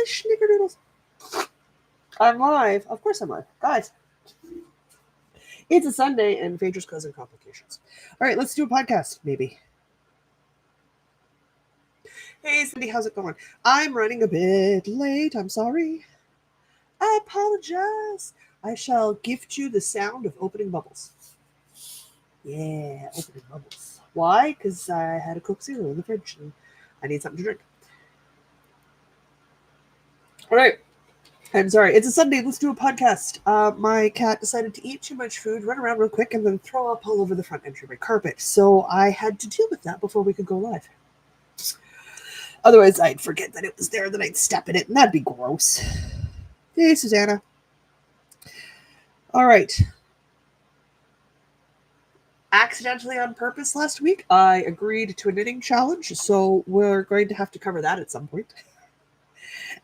snickerdoodles. I'm live. Of course I'm live. Guys, it's a Sunday and Phaedra's causing complications. All right, let's do a podcast, maybe. Hey, Cindy, how's it going? I'm running a bit late. I'm sorry. I apologize. I shall gift you the sound of opening bubbles. Yeah, opening bubbles. Why? Because I had a Coke Zero in the fridge and I need something to drink. All right. I'm sorry. It's a Sunday. Let's do a podcast. My cat decided to eat too much food, run around real quick, and then throw up all over the front entryway carpet. So I had to deal with that before we could go live. Otherwise, I'd forget that it was there, then I'd step in it, and that'd be gross. Hey, Susanna. All right. Accidentally on purpose last week, I agreed to a knitting challenge, so we're going to have to cover that at some point.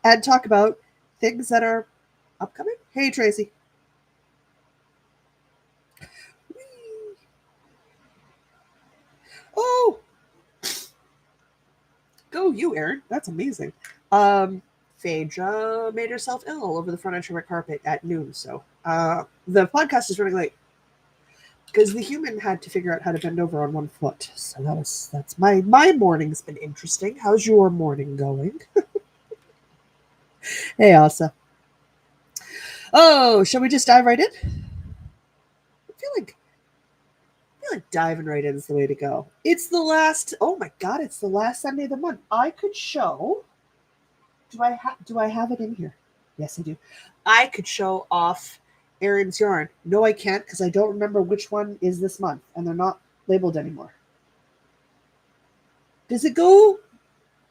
And talk about things that are upcoming. Hey, Tracy. Whee. Oh! Go you, Erin. That's amazing. Phaedra made herself ill all over the front entryway carpet at noon, so the podcast is running late. Because the human had to figure out how to bend over on one foot. So that's my morning's been interesting. How's your morning going? Hey, Asa. Oh, shall we just dive right in? I feel like diving right in is the way to go. It's the last. Oh my God! It's the last Sunday of the month. I could show. Do I have it in here? Yes, I do. I could show off Erin's yarn. No, I can't because I don't remember which one is this month, and they're not labeled anymore. Does it go,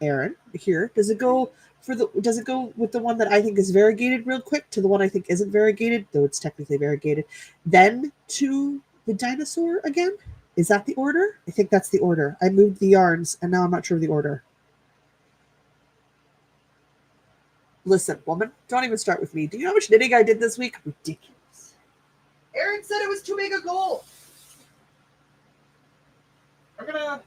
Erin? Here, does it go does it go with the one that I think is variegated real quick to the one I think isn't variegated, though it's technically variegated, then to the dinosaur again? Is that the order? I think that's the order. I moved the yarns, and now I'm not sure of the order. Listen, woman, don't even start with me. Do you know how much knitting I did this week? Ridiculous. Erin said it was too big a goal. I'm gonna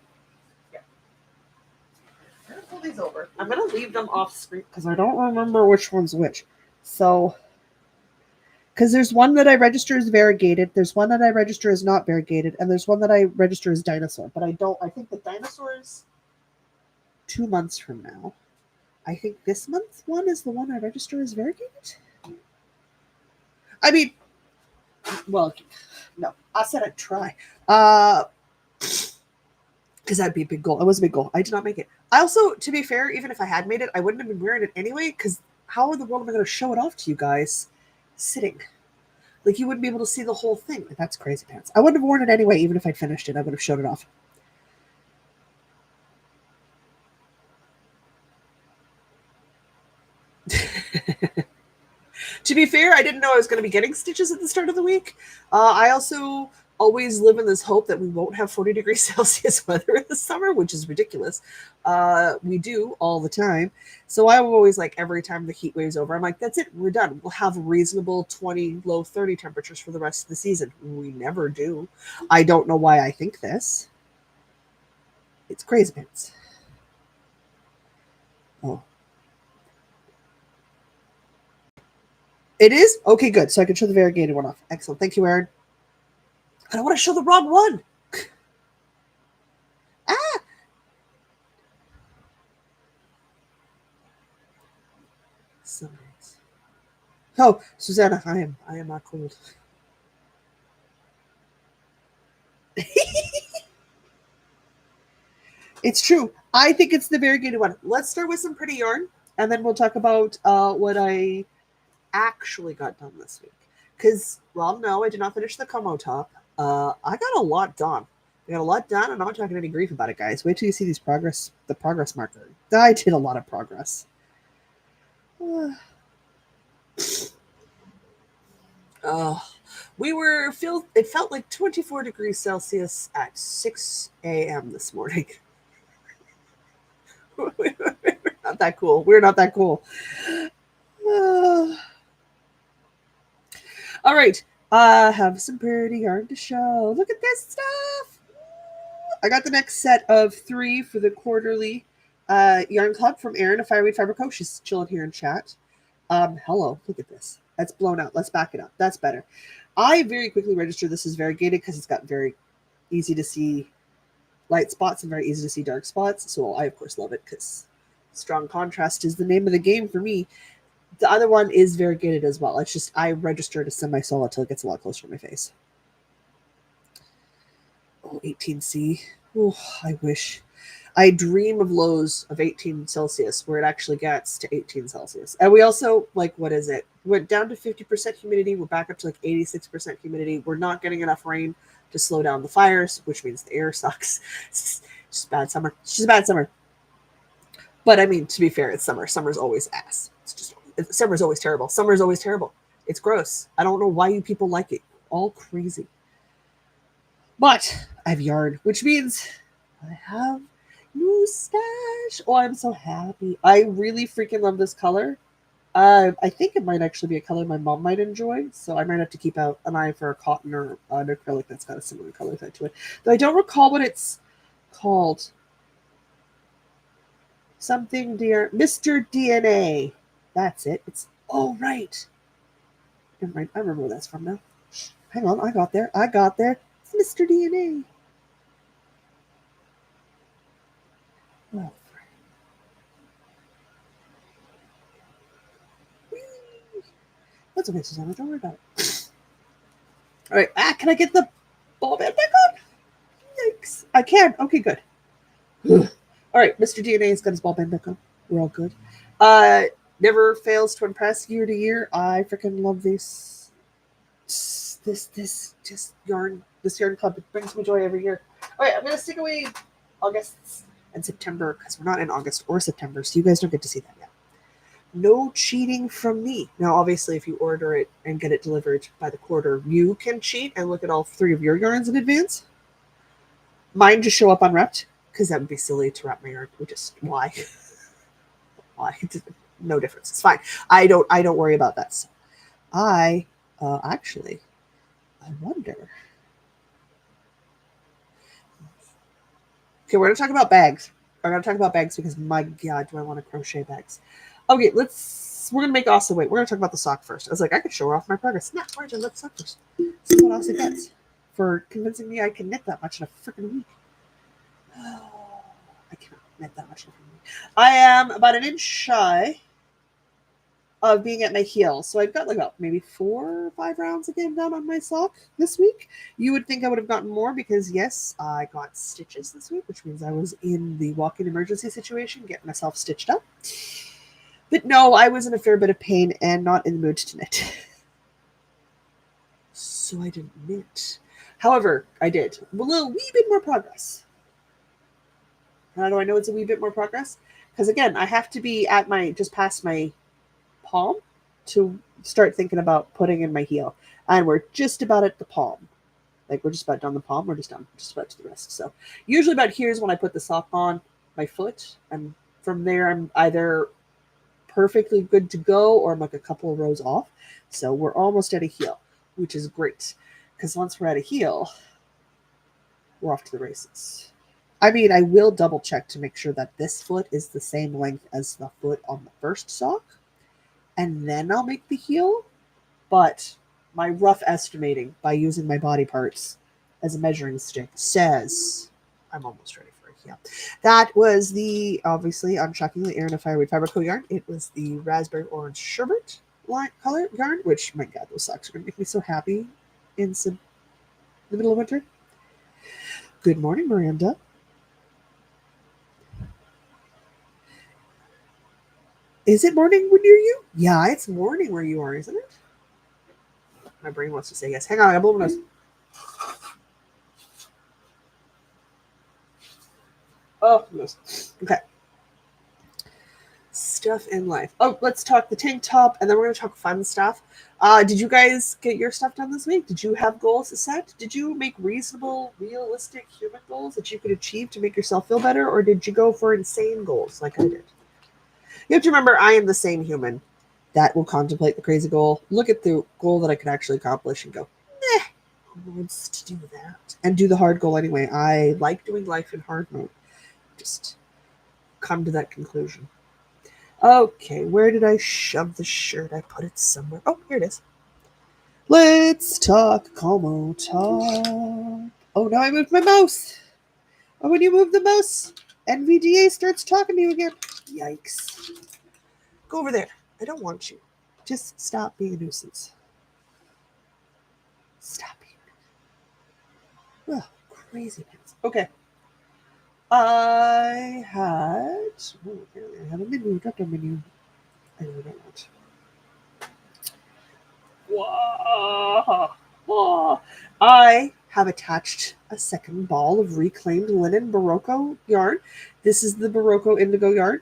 pull these over. I'm gonna leave them off screen because I don't remember which one's which. So, because there's one that I register as variegated, there's one that I register as not variegated, and there's one that I register as dinosaur. But I think the dinosaur is 2 months from now. I think this month's one is the one I register as variegated. I mean, well, no, I said I'd try. Because that'd be a big goal. It was a big goal. I did not make it. I also, to be fair, even if I had made it, I wouldn't have been wearing it anyway, because how in the world am I going to show it off to you guys sitting? Like, you wouldn't be able to see the whole thing. That's crazy pants. I wouldn't have worn it anyway, even if I'd finished it. I would have showed it off. To be fair, I didn't know I was going to be getting stitches at the start of the week. I also always live in this hope that we won't have 40 degrees Celsius weather in the summer, which is ridiculous. We do all the time. So I'm always like, every time the heat wave's over, I'm like, that's it, we're done. We'll have reasonable 20, low 30 temperatures for the rest of the season. We never do. I don't know why I think this. It's crazy pants. Oh. It is? Okay, good. So I can show the variegated one off. Excellent. Thank you, Erin. I don't want to show the wrong one. Ah! So nice. Oh, Susanna, I am not cold. It's true. I think it's the variegated one. Let's start with some pretty yarn, and then we'll talk about what I actually got done this week. Because, well, no, I did not finish the Como top. I got a lot done. I got a lot done, and I'm not talking any grief about it, guys. Wait till you see the progress marker. I did a lot of progress. It felt like 24 degrees Celsius at 6 a.m. this morning. We're not that cool. We're not that cool. All right. I have some pretty yarn to show. Look at this stuff. I got the next set of 3 for the quarterly Yarn Club from Erin of Fireweed Fiber Co. She's chilling here in chat. Hello, look at this. That's blown out. Let's back it up. That's better. I very quickly registered this as variegated because it's got very easy to see light spots and very easy to see dark spots. So I, of course, love it because strong contrast is the name of the game for me. The other one is variegated as well. It's just I registered as semi-solid until it gets a lot closer to my face. Oh, 18C. Oh, I wish. I dream of lows of 18 Celsius where it actually gets to 18 Celsius. And we also, like, what is it? Went down to 50% humidity. We're back up to like 86% humidity. We're not getting enough rain to slow down the fires, which means the air sucks. It's just bad summer. It's just a bad summer. But I mean, to be fair, it's summer. Summer's always ass. Summer's always terrible. Summer's always terrible. It's gross. I don't know why you people like it. All crazy. But I have yarn, which means I have new stash. Oh, I'm so happy. I really freaking love this color. I think it might actually be a color my mom might enjoy, so I might have to keep out an eye for a cotton or an acrylic that's got a similar color to it. Though I don't recall what it's called. Something dear, Mr. DNA. That's it. It's right. Never mind. I remember where that's from now. Hang on, I got there. It's Mr. DNA. Oh, that's okay, Susanna. Don't worry about it. All right. Can I get the ball band back on? Yikes. I can. Okay, good. All right. Mr. DNA has got his ball band back on. We're all good. Never fails to impress year to year. I freaking love this. This yarn. This yarn club. It brings me joy every year. All right. I'm going to stick away August and September because we're not in August or September, so you guys don't get to see that yet. No cheating from me. Now, obviously, if you order it and get it delivered by the quarter, you can cheat and look at all 3 of your yarns in advance. Mine just show up unwrapped because that would be silly to wrap my yarn. Why? Why? No difference. It's fine. I don't worry about that. So I wonder. Okay, we're gonna talk about bags. We're gonna talk about bags because my God, do I want to crochet bags? Okay, we're gonna make Asa wait. We're gonna talk about the sock first. I was like, I could show her off my progress. No, we're gonna let the sock first. See what Asa gets for convincing me I can knit that much in a freaking week. Oh, I cannot knit that much in a week. I am about an inch shy of being at my heel. So I've got like about maybe 4 or 5 rounds again done on my sock this week. You would think I would have gotten more because yes, I got stitches this week, which means I was in the walk-in emergency situation, getting myself stitched up. But no, I was in a fair bit of pain and not in the mood to knit. So I didn't knit. However, I did. A wee bit more progress. How do I know it's a wee bit more progress? Because again, I have to be at just past my palm to start thinking about putting in my heel. And we're just about at the palm. Like we're just about done the palm. We're just done. Just about to the wrist. So usually about here's when I put the sock on my foot. And from there, I'm either perfectly good to go or I'm like a couple of rows off. So we're almost at a heel, which is great. Because once we're at a heel, we're off to the races. I mean, I will double check to make sure that this foot is the same length as the foot on the first sock. And then I'll make the heel. But my rough estimating by using my body parts as a measuring stick says I'm almost ready for a heel. That was obviously, I'm shockingly Erin of Fireweed Fiber Co. yarn. It was the raspberry orange sherbet color yarn, which, my God, those socks are going to make me so happy in the middle of winter. Good morning, Miranda. Is it morning near you? Yeah, it's morning where you are, isn't it? My brain wants to say yes. Hang on, I got blow my nose. Oh, nose. Okay. Stuff in life. Oh, let's talk the tank top, and then we're going to talk fun stuff. Did you guys get your stuff done this week? Did you have goals set? Did you make reasonable, realistic human goals that you could achieve to make yourself feel better, or did you go for insane goals like I did? You have to remember, I am the same human that will contemplate the crazy goal, look at the goal that I could actually accomplish and go, who wants to do that? And do the hard goal anyway. I like doing life in hard mode. Just come to that conclusion. Okay, where did I shove the shirt? I put it somewhere. Oh, here it is. Let's talk Como talk. Oh, now I moved my mouse. Oh, when you move the mouse, NVDA starts talking to you again. Yikes. Go over there. I don't want you. Just stop being a nuisance. Stop being. Oh, crazy pants. Okay. I had. Oh, apparently I have a menu. Got a menu. I don't want. Whoa. Whoa. I have attached a second ball of reclaimed linen Barocco yarn. This is the Barocco indigo yarn.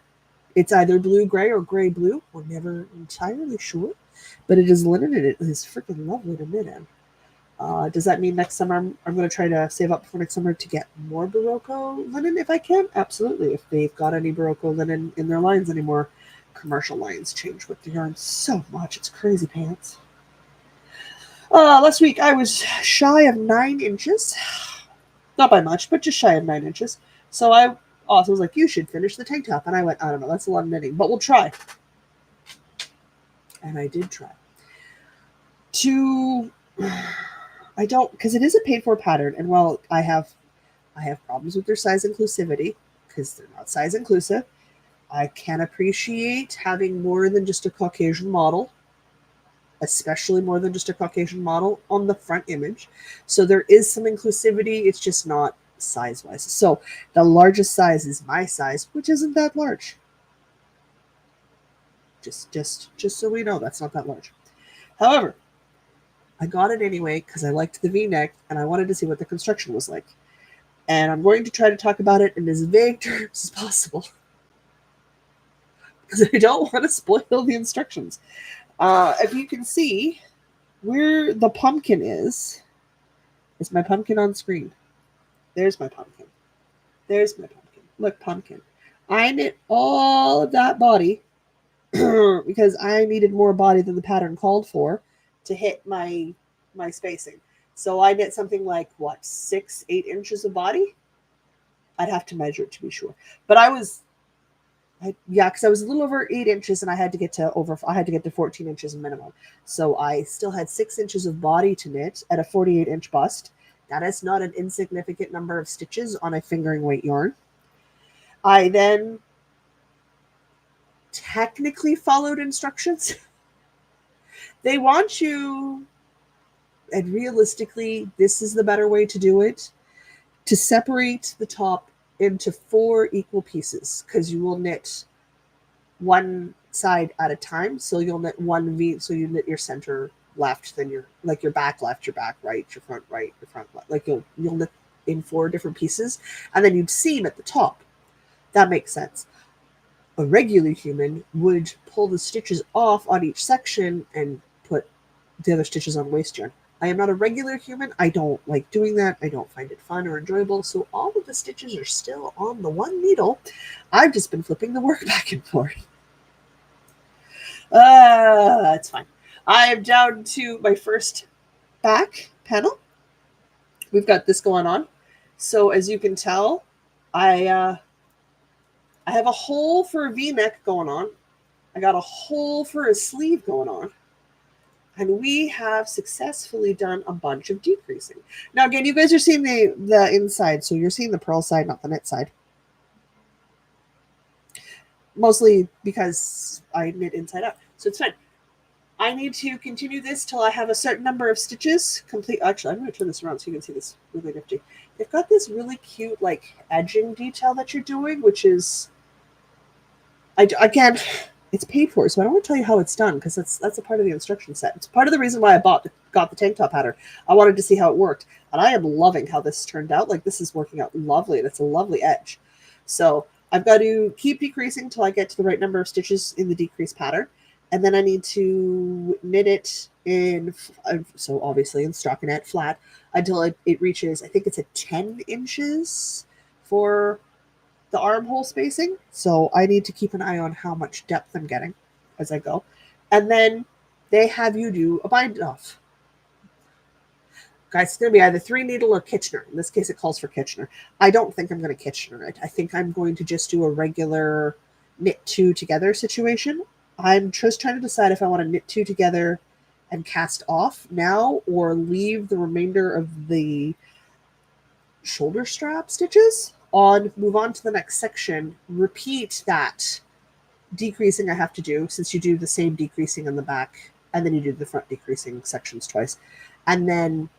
It's either blue gray or gray blue. We're never entirely sure, but it is linen and it is freaking lovely to knit in. Does that mean next summer I'm going to try to save up for next summer to get more Barocco linen if I can? Absolutely. If they've got any Barocco linen in their lines anymore. Commercial lines change with the yarn so much. It's crazy pants. Last week I was shy of 9 inches. Not by much, but just shy of 9 inches. So I also was like, you should finish the tank top. And I went, I don't know, that's a lot of knitting, but we'll try. And I did try. I don't, because it is a paid for pattern. And while I have problems with their size inclusivity, because they're not size inclusive, I can appreciate having more than just a Caucasian model, especially more than just a Caucasian model on the front image. So there is some inclusivity. It's just not size-wise. So the largest size is my size, which isn't that large. Just so we know, that's not that large. However, I got it anyway because I liked the V-neck and I wanted to see what the construction was like. And I'm going to try to talk about it in as vague terms as possible because I don't want to spoil the instructions. If you can see where the pumpkin is my pumpkin on screen. There's my pumpkin. There's my pumpkin. Look, pumpkin. I knit all of that body because I needed more body than the pattern called for to hit my spacing. So I knit something like, 6-8 inches of body? I'd have to measure it to be sure. But because I was a little over 8 inches and I had to get to 14 inches minimum. So I still had 6 inches of body to knit at a 48-inch bust. That is not an insignificant number of stitches on a fingering weight yarn. I then technically followed instructions. They want you, and realistically, this is the better way to do it, to separate the top into 4 equal pieces, because you will knit one side at a time. So you'll knit one V, so you knit your center left, then your back left, your back right, your front left. Like you'll knit in 4 different pieces, and then you'd seam at the top. That makes sense. A regular human would pull the stitches off on each section and put the other stitches on waist yarn. I am not a regular human. I don't like doing that. I don't find it fun or enjoyable. So all of the stitches are still on the one needle. I've just been flipping the work back and forth. That's fine. I am down to my first back panel. We've got this going on. So as you can tell, I have a hole for a V-neck going on. I got a hole for a sleeve going on. And we have successfully done a bunch of decreasing. Now, again, you guys are seeing the inside. So you're seeing the purl side, not the knit side. Mostly because I knit inside out. So it's fine. I need to continue this till I have a certain number of stitches complete. Actually, I'm going to turn this around so you can see this really nifty. They've got this really cute like edging detail that you're doing, which is, again, it's paid for, so I don't want to tell you how it's done because that's a part of the instruction set. It's part of the reason why I got the tank top pattern. I wanted to see how it worked, and I am loving how this turned out. Like, this is working out lovely. That's a lovely edge. So I've got to keep decreasing till I get to the right number of stitches in the decrease pattern, and then I need to knit it in, so obviously in stockinette flat, until it reaches, I think it's at 10 inches for the armhole spacing. So I need to keep an eye on how much depth I'm getting as I go. And then they have you do a bind off. Guys, it's going to be either 3-needle or Kitchener. In this case, it calls for Kitchener. I don't think I'm going to Kitchener it. I think I'm going to just do a regular knit 2 together situation. I'm just trying to decide if I want to knit 2 together and cast off now or leave the remainder of the shoulder strap stitches on, move on to the next section, repeat that decreasing I have to do, since you do the same decreasing on the back and then you do the front decreasing sections twice, and then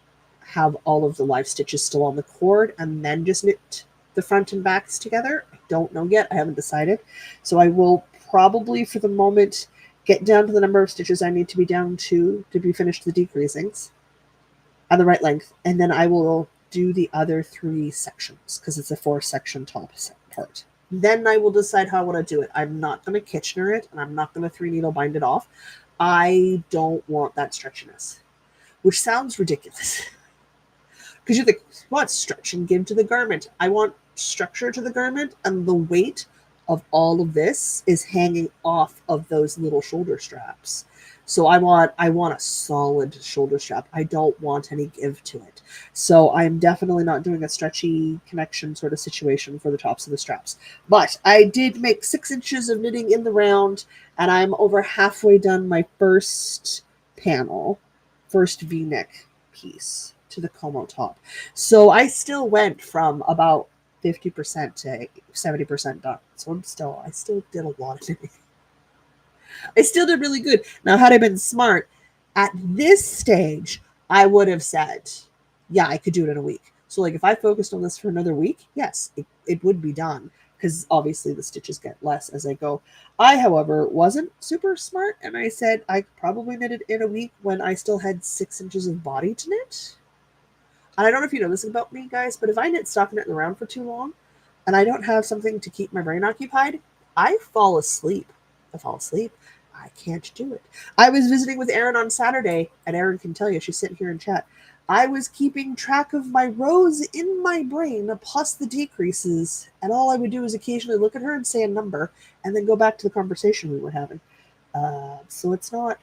have all of the live stitches still on the cord and then just knit the front and backs together. I don't know yet. I haven't decided. So I will probably for the moment get down to the number of stitches I need to be down to be finished the decreasings at the right length, and then I will do the other 3 sections because it's a 4-section top part. Then I will decide how I want to do it. I'm not going to Kitchener it, and I'm not going to 3-needle bind it off. I don't want that stretchiness, which sounds ridiculous. Because you think, what stretch and give to the garment? I want structure to the garment, and the weight of all of this is hanging off of those little shoulder straps. So I want a solid shoulder strap. I don't want any give to it. So I'm definitely not doing a stretchy connection sort of situation for the tops of the straps. But I did make 6 inches of knitting in the round, and I'm over halfway done my first panel, first V-neck piece to the Como top. So I still went from about 50% to 70% done. So I still did a lot of knitting. I still did really good. Now, had I been smart, at this stage, I would have said, yeah, I could do it in a week. So like if I focused on this for another week, yes, it would be done, because obviously the stitches get less as I go. I, however, wasn't super smart, and I said I probably knitted in a week when I still had 6 inches of body to knit. And I don't know if you know this about me, guys, but if I knit stockinette around for too long and I don't have something to keep my brain occupied, I fall asleep. I can't do it. I was visiting with Erin on Saturday, and Erin can tell you, she's sitting here in chat. I was keeping track of my rows in my brain, plus the decreases, and all I would do is occasionally look at her and say a number, and then go back to the conversation we were having. So it's not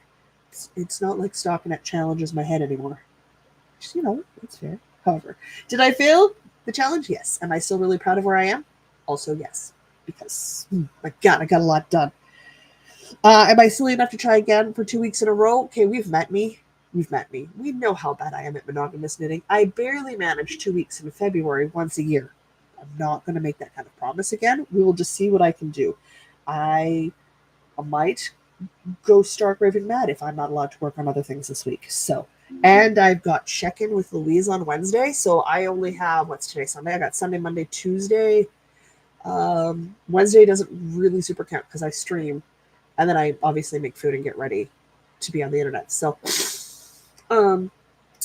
like stockinette challenges my head anymore. Just, it's fair. However, did I fail the challenge? Yes. Am I still really proud of where I am? Also, yes. Because, my God, I got a lot done. Am I silly enough to try again for 2 weeks in a row? Okay, we've met me. We know how bad I am at monogamous knitting. I barely manage 2 weeks in February once a year. I'm not going to make that kind of promise again. We will just see what I can do. I might go stark raving mad if I'm not allowed to work on other things this week. So, and I've got check-in with Louise on Wednesday. So I only have, what's today, Sunday? I got Sunday, Monday, Tuesday. Wednesday doesn't really super count because I stream. And then I obviously make food and get ready to be on the internet. So I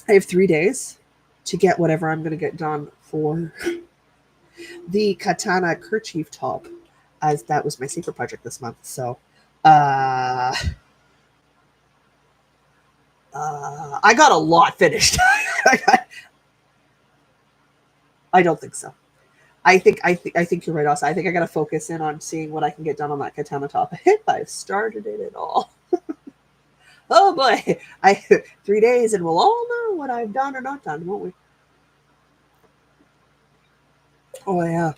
have 3 days to get whatever I'm going to get done for the Katana kerchief top, as that was my secret project this month. So I got a lot finished. I don't think so. I think you're right, also. I think I got to focus in on seeing what I can get done on that katana top. I've started it at all. Oh boy, 3 days and we'll all know what I've done or not done, won't we? Oh yeah,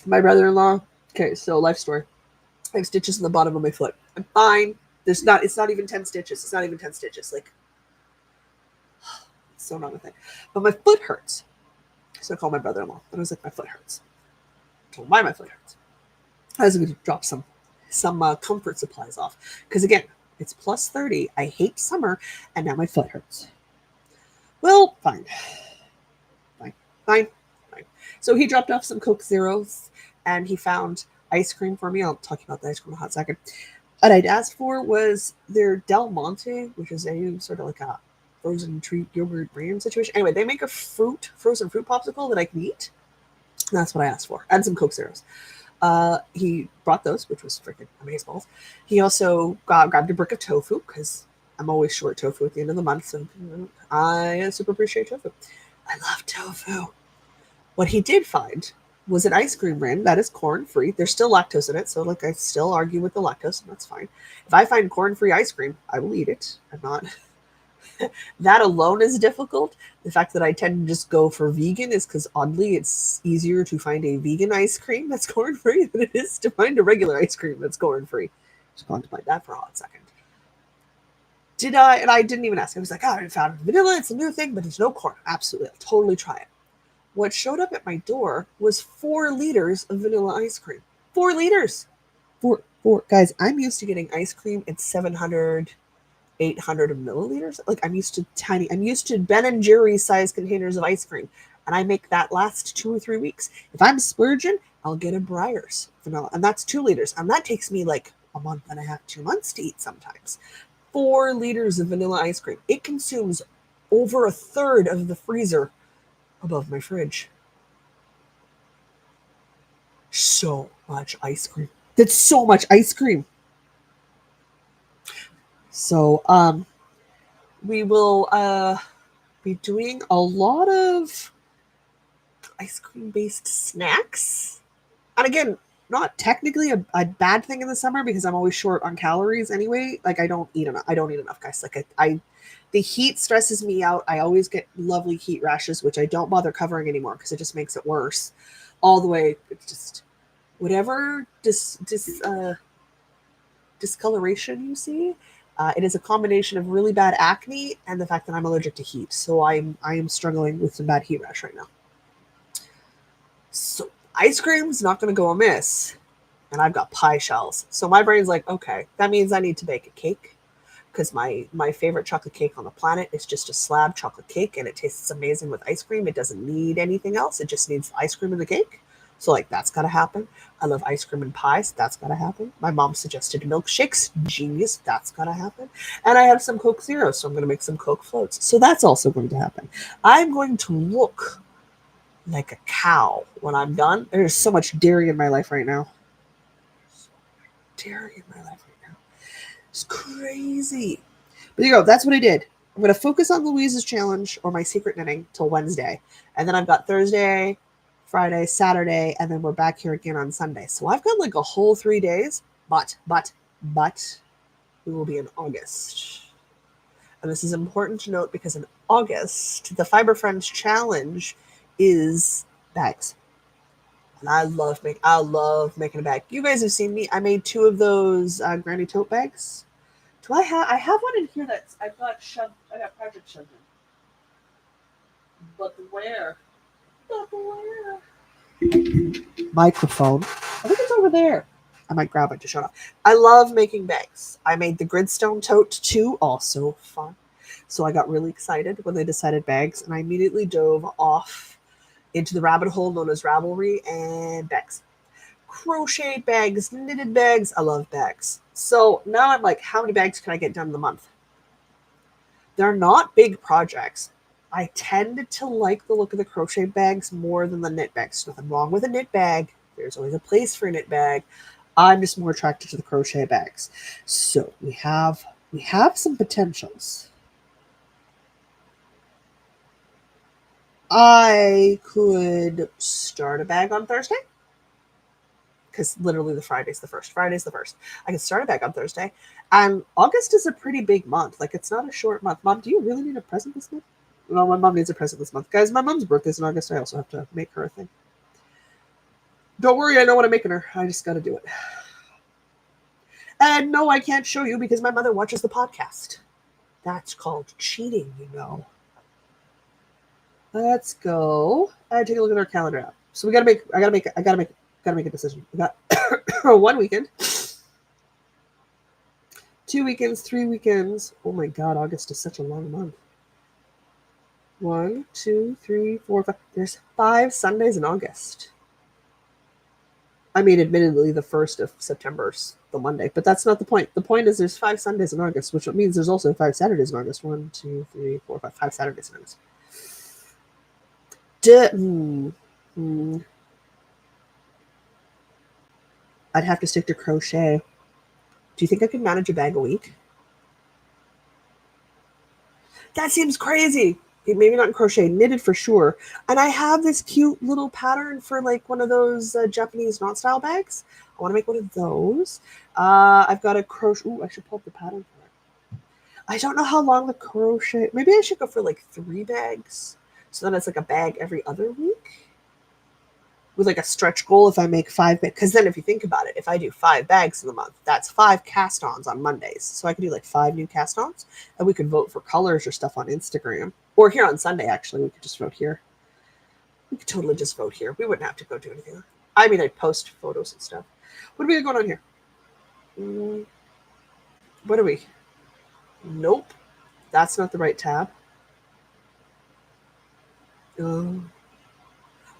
my brother-in-law. Okay, so life story. I have stitches in the bottom of my foot. I'm fine. It's not even 10 stitches. It's not even 10 stitches. Like, it's so not a thing. But my foot hurts. So I called my brother-in-law, and I was like, my foot hurts. I told him why my foot hurts. I was going to drop some comfort supplies off. Because again, it's plus 30. I hate summer, and now my foot hurts. Well, fine. So he dropped off some Coke Zeros, and he found ice cream for me. I'll talk about the ice cream in a hot second. What I'd asked for was their Del Monte, which is a sort of like a frozen treat yogurt brand situation. Anyway, they make a frozen fruit popsicle that I can eat. And that's what I asked for. And some Coke Zeros. He brought those, which was freaking amazeballs. He also grabbed a brick of tofu, because I'm always short tofu at the end of the month. So I super appreciate tofu. I love tofu. What he did find was an ice cream brand that is corn-free. There's still lactose in it, so like I still argue with the lactose, and that's fine. If I find corn-free ice cream, I will eat it. That alone is difficult. The fact that I tend to just go for vegan is because oddly it's easier to find a vegan ice cream that's corn free than it is to find a regular ice cream that's corn free. Just contemplate that for a hot second. Did I? And I didn't even ask. I was like, oh, I found vanilla. It's a new thing, but there's no corn. Absolutely. I'll totally try it. What showed up at my door was 4 liters of vanilla ice cream. 4 liters. Four. Guys, I'm used to getting ice cream in 700, 800 milliliters. Like I'm used to Ben and Jerry's size containers of ice cream. And I make that last 2 or 3 weeks. If I'm splurging, I'll get a Breyers vanilla. And that's 2 liters. And that takes me like a month and a half, 2 months to eat sometimes. 4 liters of vanilla ice cream. It consumes over a third of the freezer above my fridge. So much ice cream. That's so much ice cream. So, we will be doing a lot of ice cream based snacks. And again, not technically a bad thing in the summer because I'm always short on calories anyway. Like I don't eat enough, guys. Like I the heat stresses me out. I always get lovely heat rashes, which I don't bother covering anymore because it just makes it worse. All the way, it's just whatever discoloration you see. It is a combination of really bad acne and the fact that I'm allergic to heat. So I am struggling with some bad heat rash right now. So ice cream's not going to go amiss. And I've got pie shells. So my brain's like, okay, that means I need to bake a cake. Because my favorite chocolate cake on the planet is just a slab chocolate cake. And it tastes amazing with ice cream. It doesn't need anything else. It just needs ice cream in the cake. So like that's got to happen. I love ice cream and pies. That's got to happen. My mom suggested milkshakes. Genius. That's got to happen. And I have some Coke Zero. So I'm going to make some Coke floats. So that's also going to happen. I'm going to look like a cow when I'm done. There's so much dairy in my life right now. It's crazy. But there you go. That's what I did. I'm going to focus on Louise's challenge or my secret knitting till Wednesday. And then I've got Thursday, Friday, Saturday, and then we're back here again on Sunday. So I've got like a whole 3 days. But we will be in August. And this is important to note because in August, the Fiber Friends challenge is bags. And I love making a bag. You guys have seen me. I made 2 of those granny tote bags. Do I have one in here that's I've got shoved. I got project shoved in. But where? Microphone. I think it's over there. I might grab it to shut off. I love making bags. I made the Gridstone tote too. Also fun. So I got really excited when they decided bags, and I immediately dove off into the rabbit hole known as Ravelry and bags. Crochet bags, knitted bags. I love bags. So now I'm like, how many bags can I get done in the month? They're not big projects. I tend to like the look of the crochet bags more than the knit bags. Nothing wrong with a knit bag. There's always a place for a knit bag. I'm just more attracted to the crochet bags. So we have some potentials. I could start a bag on Thursday. Because literally Friday's the first. I can start a bag on Thursday. And August is a pretty big month. Like, it's not a short month. Mom, do you really need a present this month? No, my mom needs a present this month. Guys, my mom's birthday's in August. I also have to make her a thing. Don't worry, I know what I'm making her. I just got to do it. And no, I can't show you because my mother watches the podcast. That's called cheating, you know. Let's go. I take a look at our calendar app. So I gotta make a decision. We got 1 weekend, 2 weekends, 3 weekends. Oh my god, August is such a long month. 1, 2, 3, 4, 5. There's 5 Sundays in August. I mean, admittedly, the 1st of September's the Monday, but that's not the point. The point is there's 5 Sundays in August, which means there's also 5 Saturdays in August. 1, 2, 3, 4, 5. 5 Saturdays in August. I'd have to stick to crochet. Do you think I could manage a bag a week? That seems crazy. Maybe not in crochet, knitted for sure. And I have this cute little pattern for like one of those Japanese knot style bags. I want to make one of those. I've got a crochet. Ooh, I should pull up the pattern for it. I don't know how long the crochet. Maybe I should go for like 3 bags. So then it's like a bag every other week. With like a stretch goal if I make 5 bags. Because then if you think about it, if I do 5 bags in the month, that's 5 cast-ons on Mondays. So I could do like 5 new cast-ons. And we could vote for colors or stuff on Instagram. Or here on Sunday, actually. We could just vote here. We could totally just vote here. We wouldn't have to go do anything. I mean, I'd post photos and stuff. What are we going on here? What are we? Nope. That's not the right tab.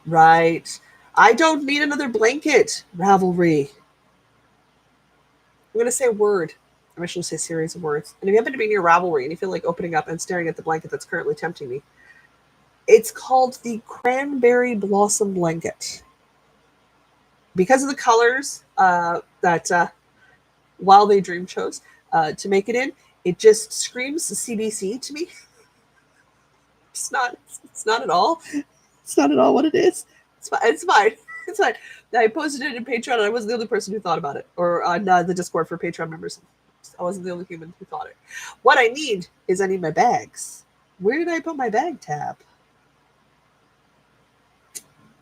Right. I don't need another blanket. Ravelry. I'm going to say a word. I'm actually going to say a series of words. And if you happen to be near Ravelry and you feel like opening up and staring at the blanket that's currently tempting me, it's called the Cranberry Blossom Blanket. Because of the colors that While They Dream chose to make it in, it just screams CBC to me. It's not at all. It's not at all what it is. It's fine. It's fine. It's fine. I posted it in Patreon, and I wasn't the only person who thought about it, or on the Discord for Patreon members. I wasn't the only human who thought it. What I need is I need my bags. Where did I put my bag tab?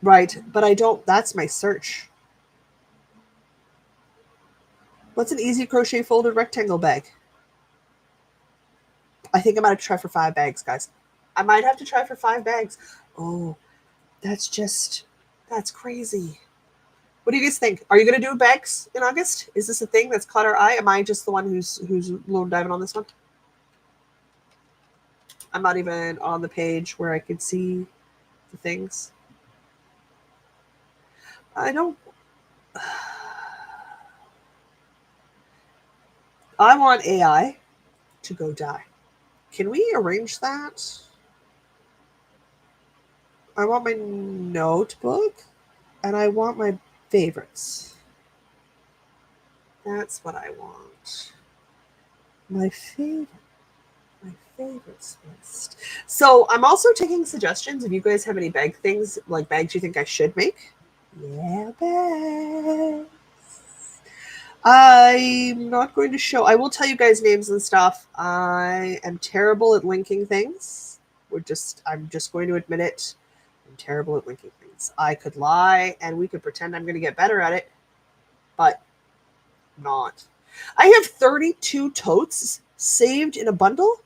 Right, but I don't. That's my search. What's an easy crochet folded rectangle bag? I think I'm going to try for 5 bags, guys. I might have to try for 5 bags. Oh, that's crazy. What do you guys think? Are you going to do bags in August? Is this a thing that's caught our eye? Am I just the one who's lone diving on this one? I'm not even on the page where I could see the things. I don't. I want AI to go die. Can we arrange that? I want my notebook and I want my favorites. That's what I want. My favorites list. So I'm also taking suggestions. If you guys have any bag things, like bags you think I should make. Yeah, bags. I'm not going to show. I will tell you guys names and stuff. I am terrible at linking things. I'm just going to admit it. I'm terrible at linking things. I could lie and we could pretend I'm going to get better at it, but not. I have 32 totes saved in a bundle.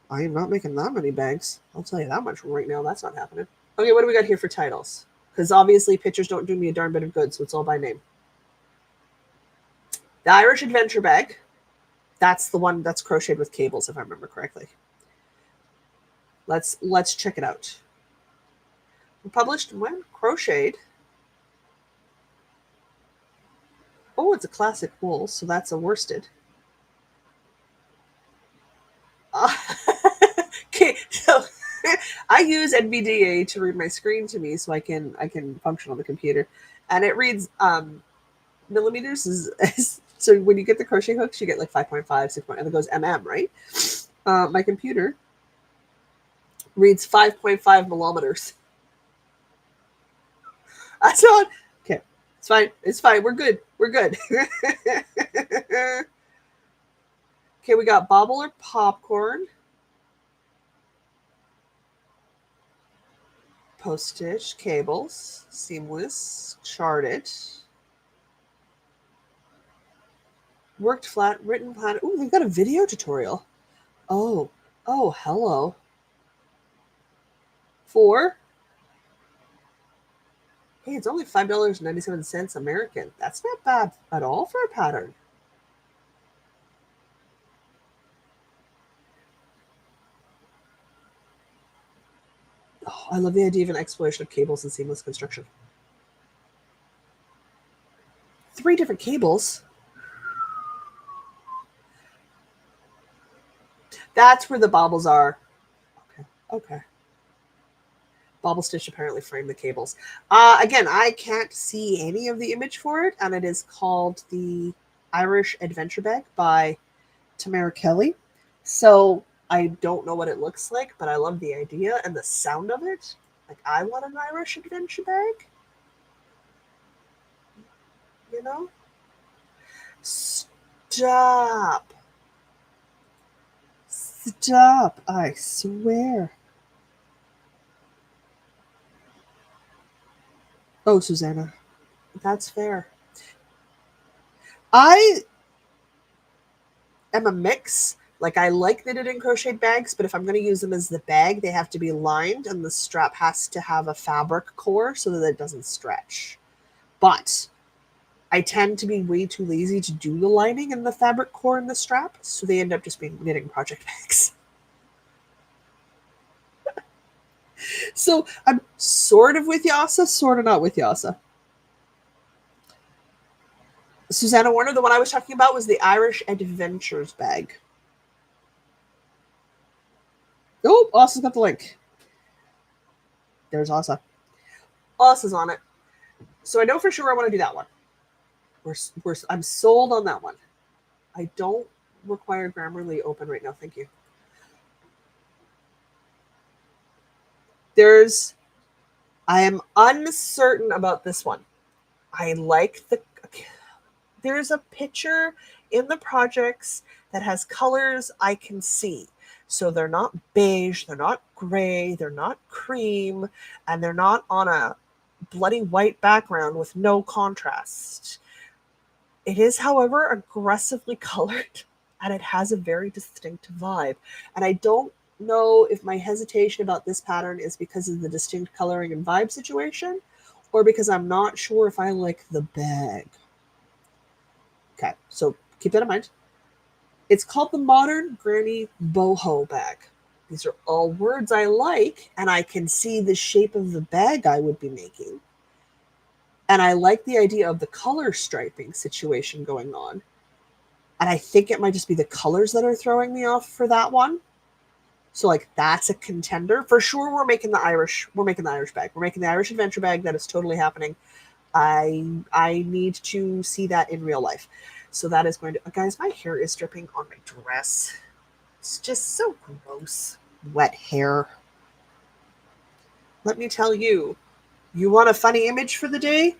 I am not making that many bags. I'll tell you that much right now. That's not happening. Okay, what do we got here for titles? Because obviously pictures don't do me a darn bit of good, so it's all by name. The Irish Adventure Bag. That's the one that's crocheted with cables, if I remember correctly. Let's check it out. Published when? Crocheted. Oh, it's a classic wool, so that's a worsted. Okay, so I use NVDA to read my screen to me so I can function on the computer, and it reads millimeters is so when you get the crochet hooks you get like 5.5 6 and it goes right. My computer reads 5.5 millimeters. That's not okay. It's fine, we're good. Okay, we got bobble or popcorn, postage, cables, seamless, charted, worked flat, written plan. Ooh, they've got a video tutorial. Oh, hello. Hey, it's only $5.97 American. That's not bad at all for a pattern. Oh, I love the idea of an exploration of cables and seamless construction. 3 different cables. That's where the bobbles are. Okay. Bobble stitch apparently framed the cables. Again, I can't see any of the image for it, and it is called the Irish Adventure Bag by Tamara Kelly. So I don't know what it looks like, but I love the idea and the sound of it. Like, I want an Irish Adventure Bag. You know? Stop. Stop, I swear. Oh, Susanna. That's fair. I am a mix. Like I like knitted and crocheted bags, but if I'm going to use them as the bag, they have to be lined and the strap has to have a fabric core so that it doesn't stretch. But I tend to be way too lazy to do the lining and the fabric core and the strap, so they end up just being knitting project bags. So I'm sort of with Yasa, sort of not with Yasa. Susanna Warner, the one I was talking about was the Irish Adventures bag. Oh, Asa's got the link. There's Asa. Asa's on it. So I know for sure I want to do that one. I'm sold on that one. I don't require Grammarly open right now. Thank you. I am uncertain about this one. I like there's a picture in the projects that has colors I can see. So they're not beige, they're not gray, they're not cream, and they're not on a bloody white background with no contrast. It is, however, aggressively colored, and it has a very distinct vibe. And I don't know if my hesitation about this pattern is because of the distinct coloring and vibe situation, or because I'm not sure if I like the bag. Okay, so keep that in mind. It's called the Modern Granny Boho Bag. These are all words I like, and I can see the shape of the bag I would be making. And I like the idea of the color striping situation going on. And I think it might just be the colors that are throwing me off for that one. So like that's a contender. For sure we're making the Irish bag. We're making the Irish adventure bag. That is totally happening. I need to see that in real life. So that is going to guys, my hair is dripping on my dress. It's just so gross. Wet hair. Let me tell you, you want a funny image for the day?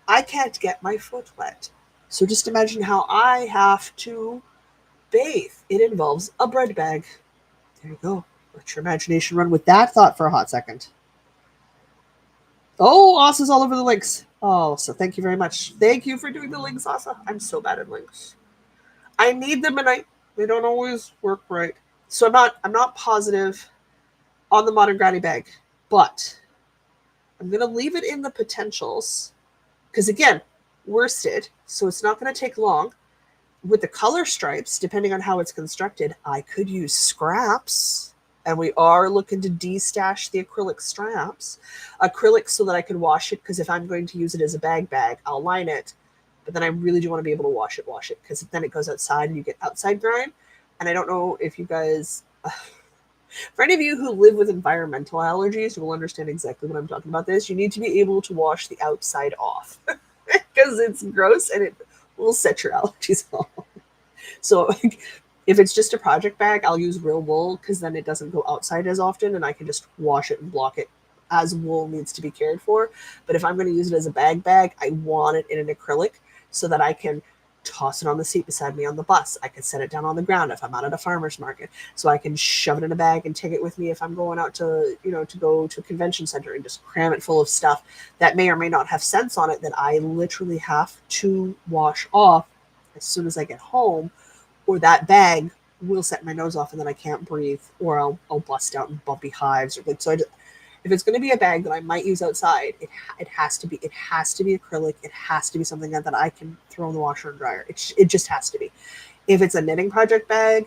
I can't get my foot wet. So just imagine how I have to bathe. It involves a bread bag. There you go. Let your imagination run with that thought for a hot second. Oh, Asa's all over the links. Oh, so thank you very much. Thank you for doing the links, Asa. I'm so bad at links. I need them and they don't always work right. So I'm not positive on the Modern Granny bag, but I'm gonna leave it in the potentials. Because again, worsted, so it's not gonna take long. With the color stripes, depending on how it's constructed, I could use scraps. And we are looking to destash the acrylic straps. Acrylic so that I can wash it, because if I'm going to use it as a bag, I'll line it. But then I really do want to be able to wash it, because then it goes outside and you get outside grime. And I don't know if you guys, for any of you who live with environmental allergies, you will understand exactly what I'm talking about this. You need to be able to wash the outside off because it's gross and it will set your allergies off. So if it's just a project bag, I'll use real wool because then it doesn't go outside as often and I can just wash it and block it as wool needs to be cared for. But if I'm going to use it as a bag, I want it in an acrylic so that I can toss it on the seat beside me on the bus. I can set it down on the ground if I'm out at a farmer's market. So I can shove it in a bag and take it with me if I'm going out to, to go to a convention center and just cram it full of stuff that may or may not have scents on it that I literally have to wash off as soon as I get home, or that bag will set my nose off and then I can't breathe, or I'll bust out in bumpy hives. If it's going to be a bag that I might use outside, it has to be acrylic. It has to be something that I can throw in the washer and dryer. It just has to be. If it's a knitting project bag,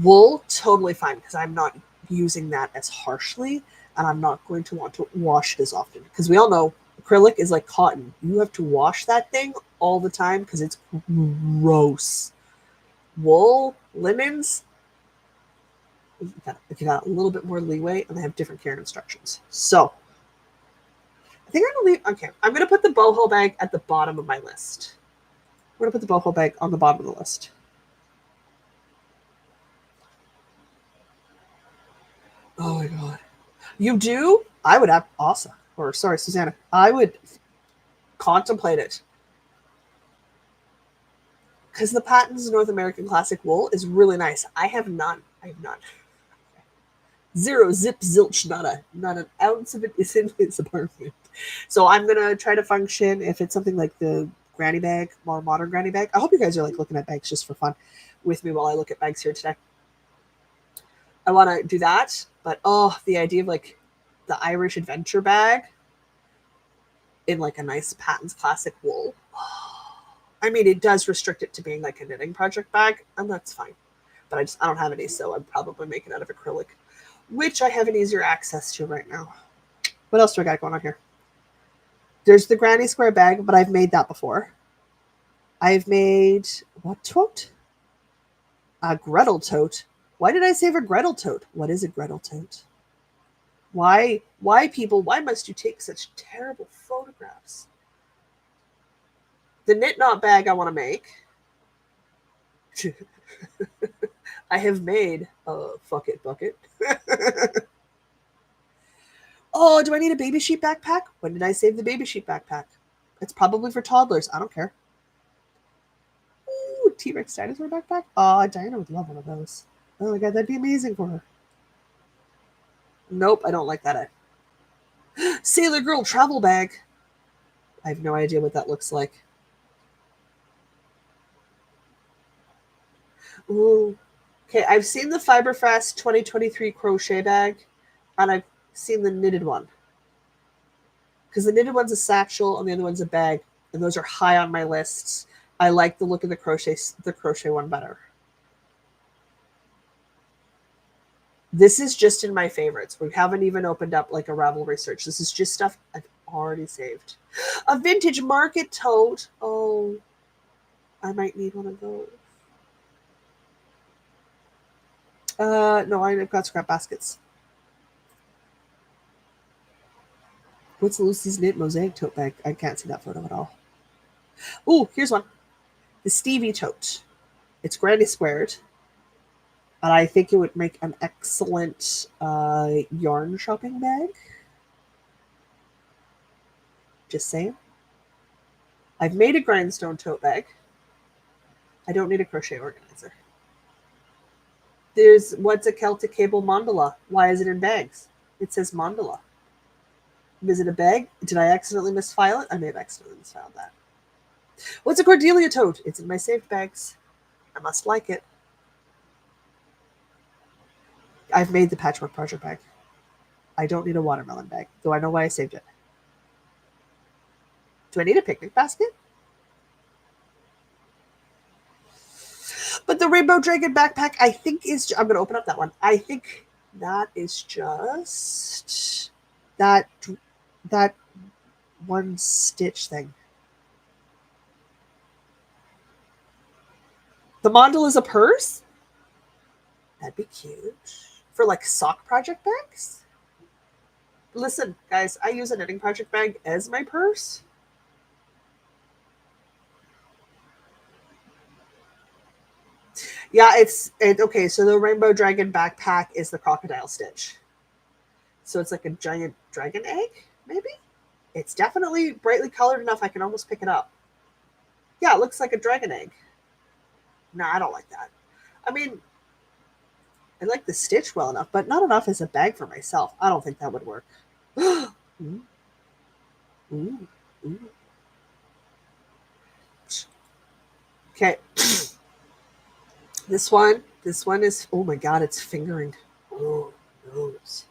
wool, totally fine, because I'm not using that as harshly and I'm not going to want to wash it as often, because we all know acrylic is like cotton. You have to wash that thing all the time because it's gross. Wool, linens, if you got a little bit more leeway, and they have different care instructions. So I think I'm gonna leave. Okay, I'm gonna put the boho bag at the bottom of my list. I'm gonna put the boho bag on the bottom of the list. Oh my god, you do? I would have Susanna. I would contemplate it. because the Patton's North American Classic Wool is really nice. I have not. Zero zip zilch, not an ounce of it is in his apartment. So I'm gonna try to function if it's something like the granny bag, more modern granny bag. I hope you guys are like looking at bags just for fun with me while I look at bags here today. I want to do that, but oh, the idea of like the Irish adventure bag in like a nice Patton's Classic Wool. I mean, it does restrict it to being like a knitting project bag, and that's fine. But I don't have any, so I'd probably make it out of acrylic, which I have an easier access to right now. What else do I got going on here? There's the granny square bag, but I've made that before. I've made what tote? A Gretel tote. Why did I save a Gretel tote? What is a Gretel tote? Why people, why must you take such terrible photographs? The knit knot bag I want to make. I have made a fuck it bucket. Oh, do I need a baby sheep backpack? When did I save the baby sheep backpack? It's probably for toddlers. I don't care. Ooh, T-Rex dinosaur backpack? Oh, Diana would love one of those. Oh my god, that'd be amazing for her. Nope, I don't like that. Sailor Girl travel bag. I have no idea what that looks like. Ooh. Okay, I've seen the Fiberfast 2023 crochet bag, and I've seen the knitted one. Because the knitted one's a satchel and the other one's a bag, and those are high on my lists. I like the look of the crochet one better. This is just in my favorites. We haven't even opened up like a Ravelry search. This is just stuff I've already saved. A vintage market tote. Oh, I might need one of those. No, I've got scrap baskets. What's Lucy's knit mosaic tote bag? I can't see that photo at all. Ooh, here's one. The Stevie tote. It's granny squared. And I think it would make an excellent yarn shopping bag. Just saying. I've made a grindstone tote bag. I don't need a crochet organizer. There's what's a Celtic cable mandala? Why is it in bags? It says mandala. Is it a bag? Did I accidentally misfile it? I may have accidentally misfiled that. What's a Cordelia tote? It's in my saved bags. I must like it. I've made the patchwork project bag. I don't need a watermelon bag, though I know why I saved it. Do I need a picnic basket? But the Rainbow Dragon backpack, I think is... I'm going to open up that one. I think that is just... That one stitch thing. The mandala is a purse? That'd be cute. For like sock project bags? Listen, guys, I use a knitting project bag as my purse. Yeah, okay. So the Rainbow Dragon backpack is the crocodile stitch. So it's like a giant dragon egg, maybe? It's definitely brightly colored enough I can almost pick it up. Yeah, it looks like a dragon egg. No, I don't like that. I mean, I like the stitch well enough, but not enough as a bag for myself. I don't think that would work. Ooh. Ooh. Ooh. Okay. This one is, oh my god, it's fingering. Oh, nose.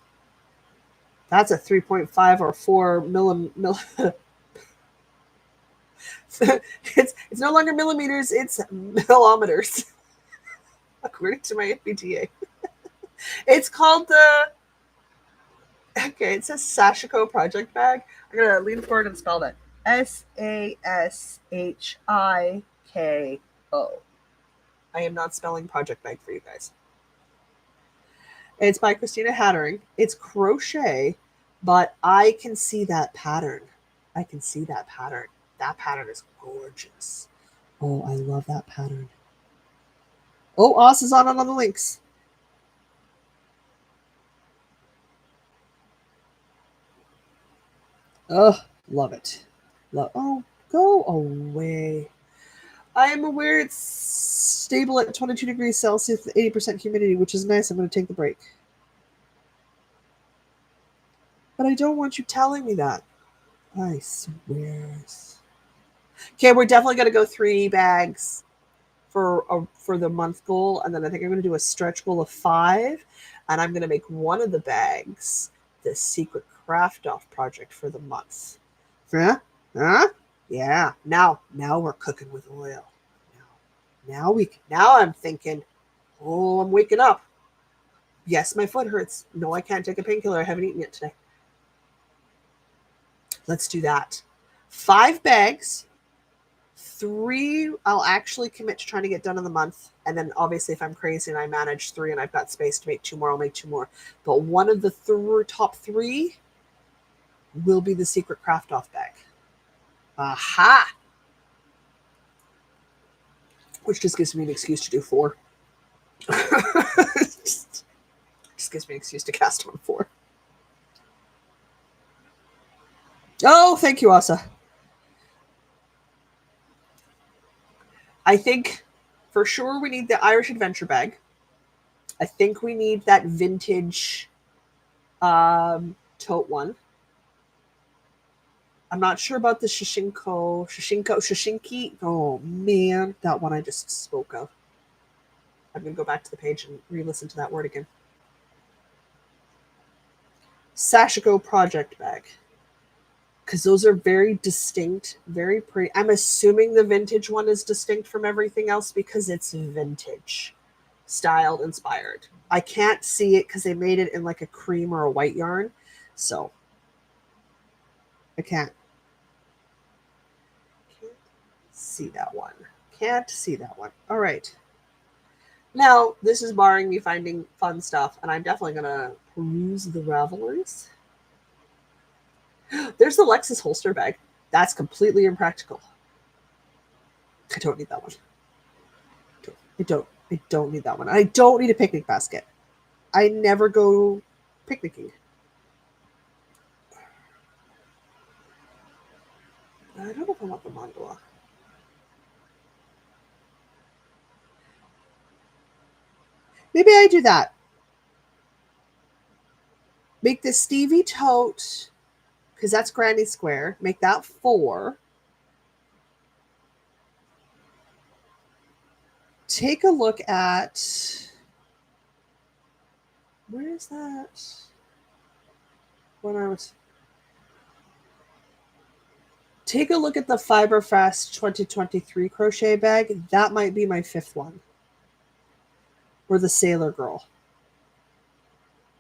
That's a 3.5 or 4 it's no longer millimeters, it's millimeters. According to my FBTA. It's called the, okay, it says Sashiko Project Bag. I'm going to lean forward and spell that. Sashiko. I am not spelling project bag for you guys. It's by Christina Hattering. It's crochet, but I can see that pattern. I can see that pattern. That pattern is gorgeous. Oh, I love that pattern. Oh, Oz is on the links. Oh, love it. Oh, go away. I am aware it's stable at 22 degrees Celsius with 80% humidity, which is nice. I'm going to take the break. But I don't want you telling me that. I swear. Okay, we're definitely going to go 3 bags for the month goal, and then I think I'm going to do a stretch goal of 5, and I'm going to make one of the bags the secret craft off project for the month. Huh? Huh? Yeah. Now we're cooking with oil. Now I'm thinking, oh, I'm waking up. Yes, my foot hurts. No, I can't take a painkiller. I haven't eaten it today. Let's do that. 5 bags. 3 I'll actually commit to trying to get done in the month, and then obviously if I'm crazy and I manage 3 and I've got space to make 2 more, I'll make 2 more. But one of the top 3 will be the secret craft off bag. Aha! Which just gives me an excuse to do 4. just gives me an excuse to cast on 4. Oh, thank you, Asa. I think for sure we need the Irish Adventure bag. I think we need that vintage tote one. I'm not sure about the Shishinki. Oh man, that one I just spoke of. I'm going to go back to the page and re-listen to that word again. Sashiko project bag. Because those are very distinct, very pretty. I'm assuming the vintage one is distinct from everything else because it's vintage, styled, inspired. I can't see it because they made it in like a cream or a white yarn. So I can't see that one. Can't see that one. All right. Now, this is barring me finding fun stuff, and I'm definitely going to peruse the Ravelers. There's the Lexus holster bag. That's completely impractical. I don't need that one. I don't need that one. I don't need a picnic basket. I never go picnicking. I don't know if I want the mandala. Maybe I do that. Make the Stevie tote, because that's Granny Square. Make that 4. Take a look at, where is that? When I was, take a look at the Fiberfast 2023 crochet bag. That might be my 5th one. Or the Sailor Girl.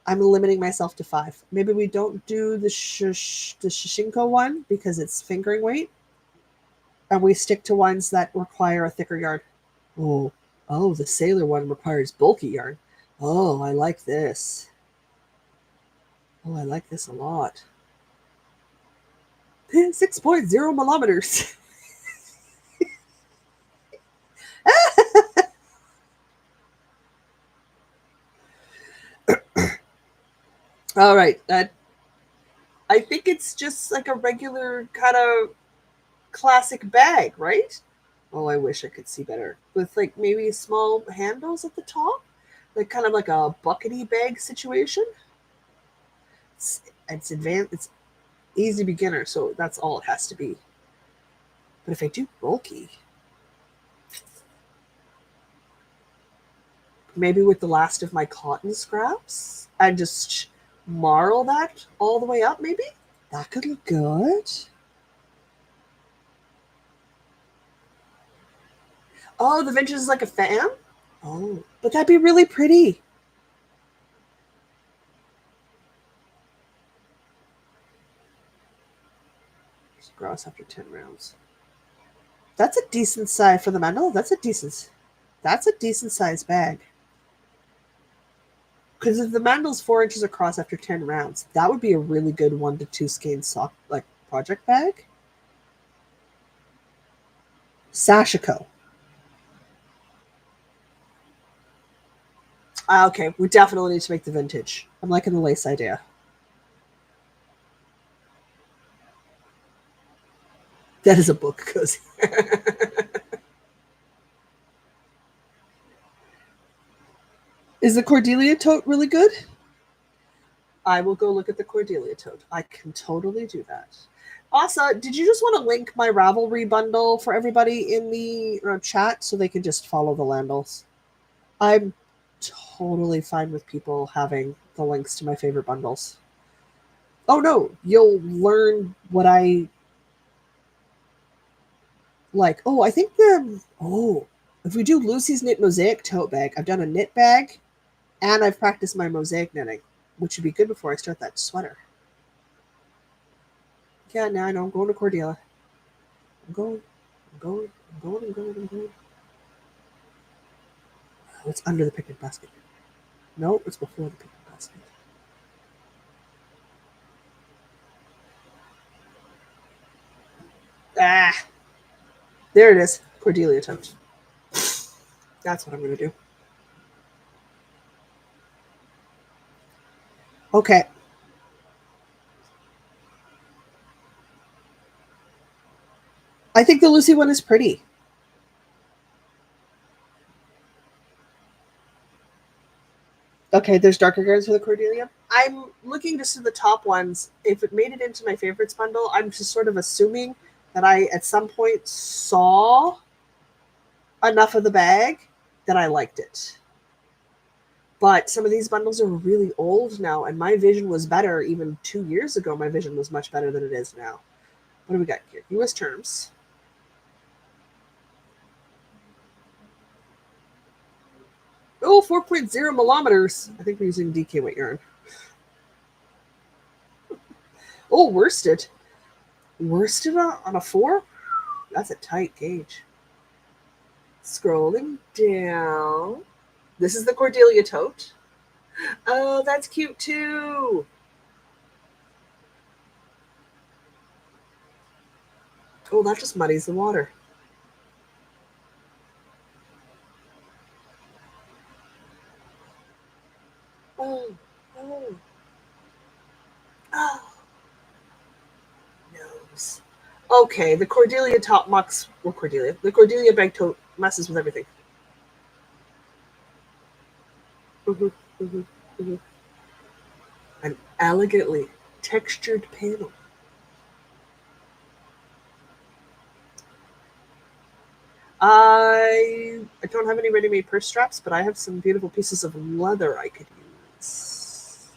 I'm limiting myself to 5. Maybe we don't do the Shishinko one because it's fingering weight. And we stick to ones that require a thicker yarn. Oh, the Sailor one requires bulky yarn. Oh, I like this. Oh, I like this a lot. 6.0 millimeters. All right. I think it's just like a regular kind of classic bag, right? Oh, I wish I could see better. With like maybe small handles at the top. Like kind of like a buckety bag situation. It's advanced. It's easy beginner, so that's all it has to be. But if I do bulky, maybe with the last of my cotton scraps, and just marl that all the way up, maybe? That could look good. Oh, the vintage is like a fan? Oh, but that'd be really pretty. Gross after 10 rounds. That's a decent size for the mandala. That's a decent size bag. Because if the mandal's 4 inches across after 10 rounds, that would be a really good 1 to 2 skein sock like project bag. Sashiko. Okay, we definitely need to make the vintage. I'm liking the lace idea. That is a book, Cozy. Is the Cordelia tote really good? I will go look at the Cordelia tote. I can totally do that. Asa, did you just want to link my Ravelry bundle for everybody in the chat so they can just follow the Landals? I'm totally fine with people having the links to my favorite bundles. Oh no, you'll learn what I like. Oh, I think if we do Lucy's Knit Mosaic tote bag, I've done a knit bag and I've practiced my mosaic knitting, which would be good before I start that sweater. Yeah, now I know I'm going to Cordelia. I'm going. Oh, it's under the picnic basket. No, it's before the picnic basket. Ah, there it is. Cordelia tote. That's what I'm going to do. Okay. I think the Lucy one is pretty. Okay, there's darker garns for the Cordelia. I'm looking just at the top ones. If it made it into my favorites bundle, I'm just sort of assuming that I, at some point, saw enough of the bag that I liked it. But some of these bundles are really old now, and my vision was better even 2 years ago. My vision was much better than it is now. What do we got here? U.S. terms. Oh, 4.0 millimeters. I think we're using DK weight yarn. Oh, worsted. Worsted on a 4? That's a tight gauge. Scrolling down. This is the Cordelia tote. Oh, that's cute too. Oh, that just muddies the water. Oh, oh, oh. Nose. Okay, the Cordelia top mucks. Well, Cordelia. The Cordelia bag tote messes with everything. An elegantly textured panel. I don't have any ready-made purse straps, but I have some beautiful pieces of leather I could use.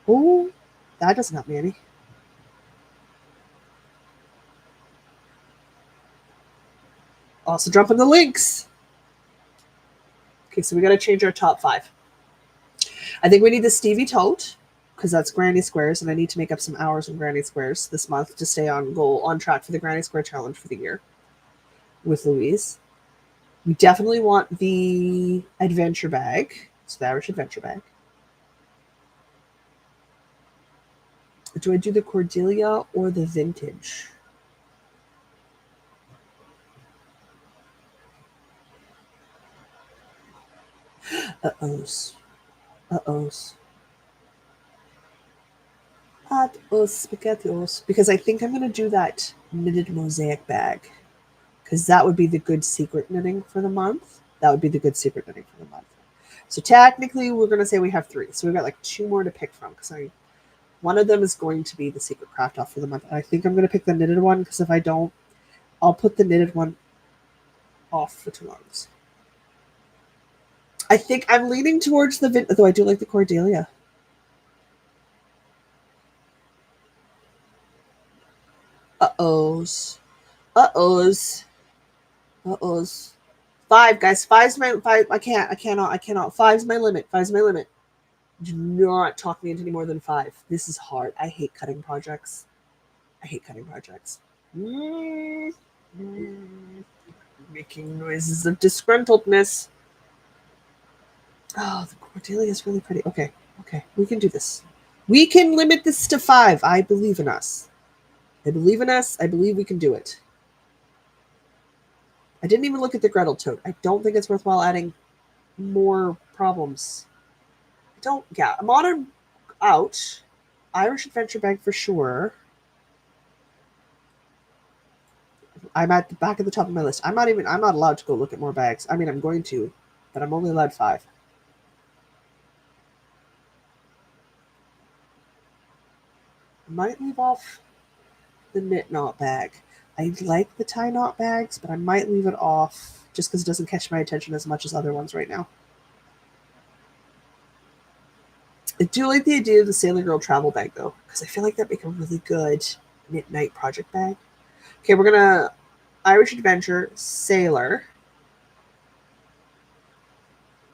Oh, that doesn't help me any. Also dropping the links. Okay, so we got to change our top 5. I think we need the Stevie tote because that's Granny Squares, and I need to make up some hours in Granny Squares this month to stay on track for the Granny Square challenge for the year with Louise. We definitely want the adventure bag, so the Irish adventure bag. Do I do the Cordelia or the vintage? Uh-ohs. Uh-ohs. Hot-os, spaghetti-os. Because I think I'm going to do that knitted mosaic bag. Because that would be the good secret knitting for the month. That would be the good secret knitting for the month. So technically, we're going to say we have 3. So we've got like 2 more to pick from. Because one of them is going to be the secret craft off for the month. And I think I'm going to pick the knitted one. Because if I don't, I'll put the knitted one off for too long. I think I'm leaning towards the though I do like the Cordelia. Uh-ohs. Uh-ohs. Uh-ohs. 5, guys. 5's my 5. I cannot. 5's my limit. 5's my limit. Do not talk me into any more than 5. This is hard. I hate cutting projects. Making noises of disgruntledness. Oh, the Cordelia is really pretty. Okay. We can do this. We can limit this to 5. I believe in us. I believe we can do it. I didn't even look at the Gretel tote. I don't think it's worthwhile adding more problems. Modern out. Irish adventure bag for sure. I'm at the back of the top of my list. I'm not allowed to go look at more bags. I mean, I'm going to, but I'm only allowed 5. I might leave off the knit knot bag. I like the tie knot bags, but I might leave it off just because it doesn't catch my attention as much as other ones right now. I do like the idea of the Sailor Girl travel bag though, because I feel like that'd make a really good knit night project bag. Okay, we're gonna Irish Adventure Sailor.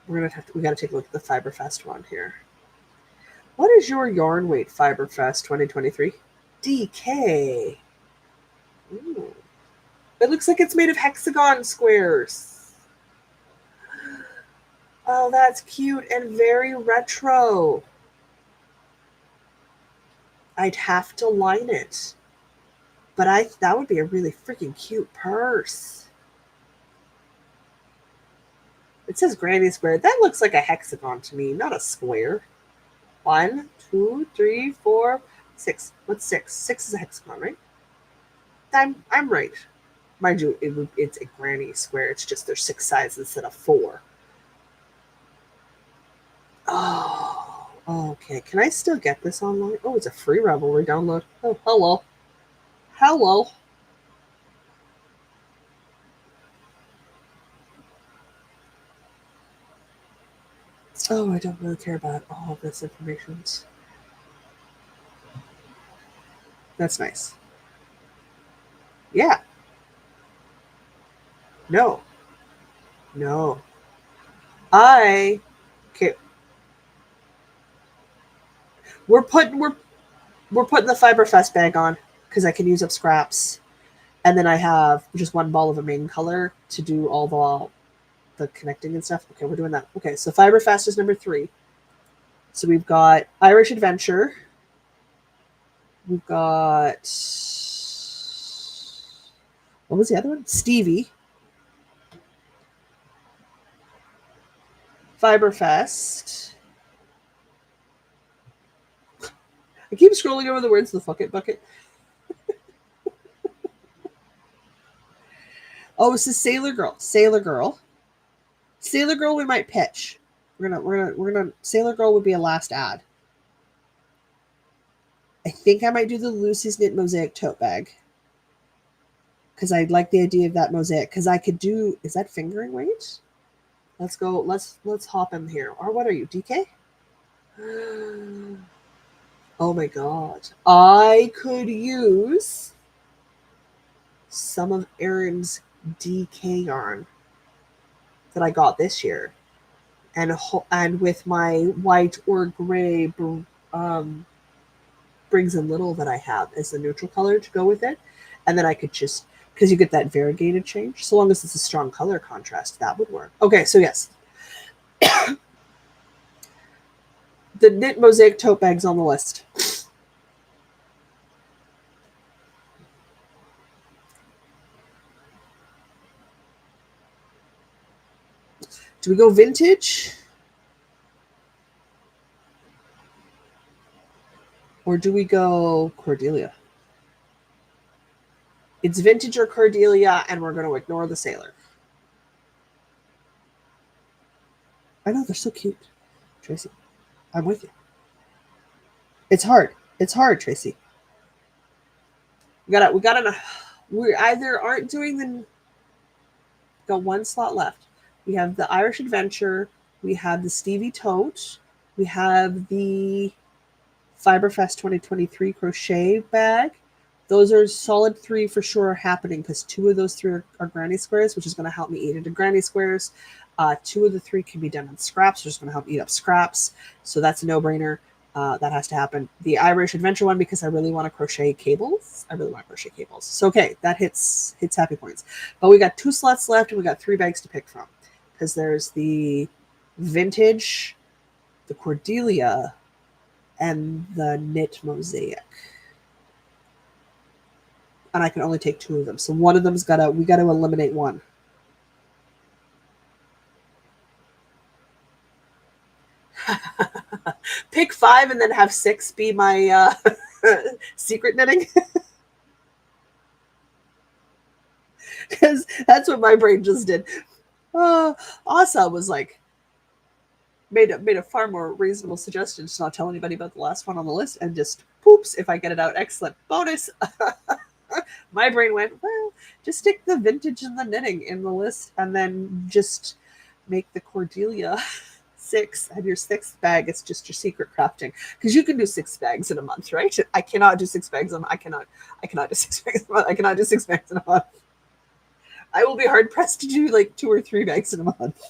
We gotta take a look at the Fiberfest one here. What is your yarn weight, Fiberfest 2023? DK. Ooh. It looks like it's made of hexagon squares. Oh, that's cute and very retro. I'd have to line it. But that would be a really freaking cute purse. It says Granny Square. That looks like a hexagon to me, not a square. 1, 2, 3, 4, 6. What's 6? 6 is a hexagon, right? I'm right. Mind you, it's a granny square. It's just there's 6 sides instead of 4. Oh, okay. Can I still get this online? Oh, it's a free Ravelry download. Oh, hello. Hello. Oh, I don't really care about all of this information. That's nice. Yeah. No. No. Okay. We're putting the Fiberfest bag on because I can use up scraps, and then I have just one ball of a main color to do all the connecting and stuff. Okay, we're doing that. Okay, so Fiberfest is number 3. So we've got Irish Adventure. We've got, what was the other one? Stevie. Fiberfest. I keep scrolling over the words the fuck it bucket. Oh, this is Sailor Girl. Sailor Girl. Sailor Girl we might pitch. We're gonna Sailor Girl would be a last ad. I think I might do the Lucy's Knit Mosaic tote bag. Because I like the idea of that mosaic. Because I could do, is that fingering weight? Let's go, let's hop in here. Or what are you, DK? Oh my god. I could use some of Erin's DK yarn that I got this year. And with my white or gray Briggs and Little that I have as the neutral color to go with it. And then I could just, because you get that variegated change, so long as it's a strong color contrast, that would work. Okay, so yes. The Knit Mosaic tote bag's on the list. Do we go vintage? Or do we go Cordelia? It's vintage or Cordelia, and we're going to ignore the Sailor. I know, they're so cute, Tracy. I'm with you. It's hard. It's hard, Tracy. We either aren't doing the, got one slot left. We have the Irish Adventure. We have the Stevie Tote. We have the Fiberfest 2023 crochet bag. Those are solid 3 for sure happening because 2 of those 3 are granny squares, which is going to help me eat into granny squares. 2 of the 3 can be done in scraps, which is going to help eat up scraps. So that's a no-brainer. That has to happen. The Irish Adventure one, because I really want to crochet cables. So okay, that hits happy points. But we got 2 slots left, and we got 3 bags to pick from. Because there's the vintage, the Cordelia, and the knit mosaic. And I can only take 2 of them. So one of them's we gotta eliminate one. Pick 5 and then have 6 be my secret knitting. Because that's what my brain just did. Asa was like, made a far more reasonable suggestion to not tell anybody about the last one on the list and just Poops, if I get it out, excellent. Bonus. My brain went, well, just stick the vintage and the knitting in the list and then just make the Cordelia 6 and your 6th bag. It's just your secret crafting. Because you can do 6 bags in a month, right? I cannot do 6 bags. I cannot do 6 bags a month. I cannot do 6 bags in a month. I will be hard pressed to do like 2 or 3 bags in a month.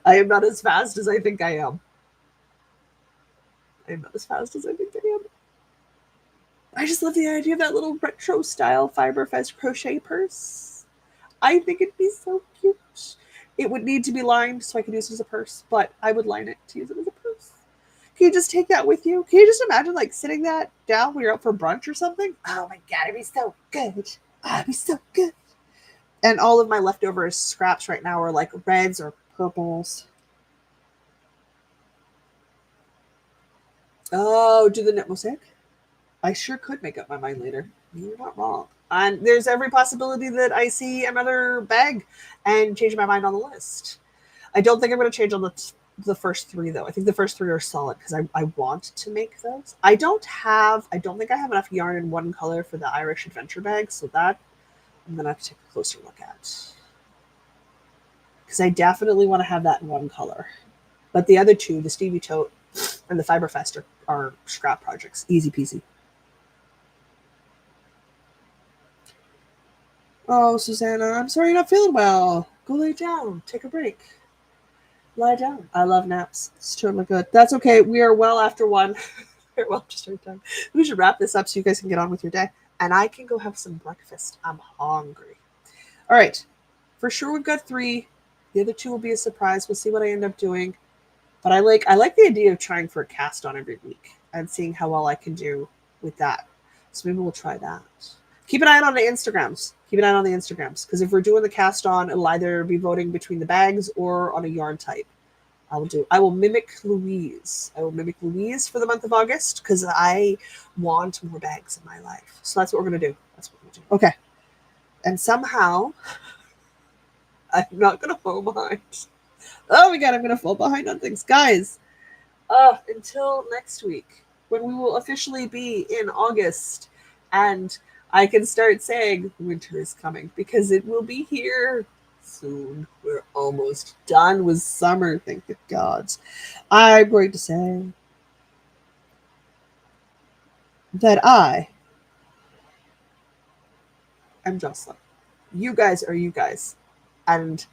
I am not as fast as I think I am. I am not as fast as I think I am. I just love the idea of that little retro style Fiberfest crochet purse. I think it'd be so cute. It would need to be lined so I could use it as a purse, but I would line it to use it as a purse. Can you just take that with you? Can you just imagine like sitting that down when you're out for brunch or something? Oh my god, it'd be so good. Oh, it'd be so good. And all of my leftover scraps right now are like reds or purples. Oh, do the knit mosaic? I sure could make up my mind later. You're not wrong. And there's every possibility that I see another bag and change my mind on the list. I don't think I'm going to change on the first 3, though. I think the first 3 are solid because I want to make those. I don't think I have enough yarn in one color for the Irish Adventure bag, so that I'm going to have to take a closer look at. Because I definitely want to have that in one color. But the other 2, the Stevie Tote and the Fiberfest, are scrap projects. Easy peasy. Oh, Susanna, I'm sorry you're not feeling well. Go lay down. Take a break. Lie down. I love naps. It's totally good. That's okay. We are well after 1. We're well just right time. We should wrap this up so you guys can get on with your day. And I can go have some breakfast. I'm hungry. All right. For sure we've got 3. The other 2 will be a surprise. We'll see what I end up doing. But I like the idea of trying for a cast on every week and seeing how well I can do with that. So maybe we'll try that. Keep an eye out on the Instagrams. Because if we're doing the cast on, it'll either be voting between the bags or on a yarn type. I will mimic Louise. I will mimic Louise for the month of August because I want more bags in my life. So that's what we're going to do. Okay. And somehow, I'm not going to fall behind. Oh my god, I'm going to fall behind on things. Guys, until next week, when we will officially be in August and I can start saying winter is coming because it will be here soon. We're almost done with summer, thank the gods. I'm going to say that I am Jocelyn. You guys are you guys. And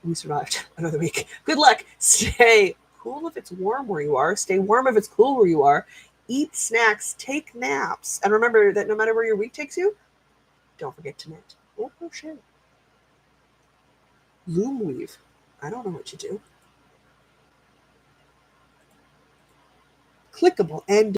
we survived another week. Good luck. Stay cool if it's warm where you are. Stay warm if it's cool where you are. Eat snacks, take naps, and remember that no matter where your week takes you, don't forget to knit or crochet. Loom weave. I don't know what you do. Clickable end.